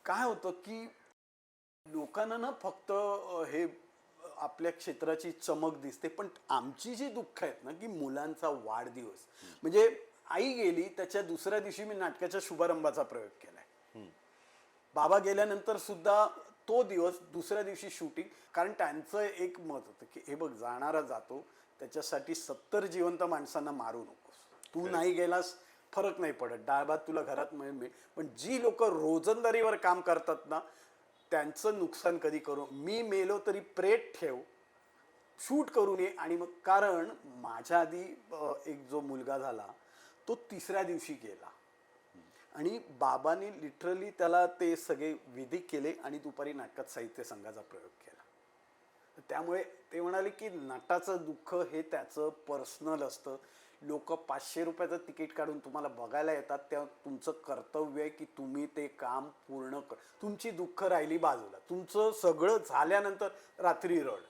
काय होतं की लोकांना ना फक्त हे आपल्या क्षेत्राची चमक दिसते, पण आमची जी दुःख आहेत ना, की मुलांचा वाढदिवस म्हणजे आई गेली त्याच्या दुसऱ्या दिवशी मी नाटकाच्या शुभारंभाचा प्रयोग केलाय. बाबा गेल्यानंतर सुद्धा तो दिवस दुसऱ्या दिवशी शूटिंग. कारण त्यांचं एक मत होतं की हे बघ, जाणारा जातो, त्याच्यासाठी 70 जिवंत माणसांना मारू नकोस. तू खरंच. नाही गेलास फरक नाही पडत, डाळ भात तुला घरात मिळेल. पण जी लोक रोजंदारीवर काम करतात ना, त्यांचं नुकसान कधी करू. मी मेलो तरी प्रेत ठेव, शूट करून ये. आणि मग कारण माझ्या आधी एक जो मुलगा झाला तो तिसऱ्या दिवशी गेला आणि बाबांनी लिटरली त्याला ते सगळे विधी केले आणि दुपारी नाटकात साहित्य संघाचा प्रयोग केला. त्यामुळे ते म्हणाले की नटाचं दुःख हे त्याचं पर्सनल असतं. लोक 500 रुपयाचं तिकीट काढून तुम्हाला बघायला येतात, तेव्हा तुमचं कर्तव्य आहे की तुम्ही ते काम पूर्ण कर. तुमची दुःख राहिली बाजूला, तुमचं सगळं झाल्यानंतर रात्री रड.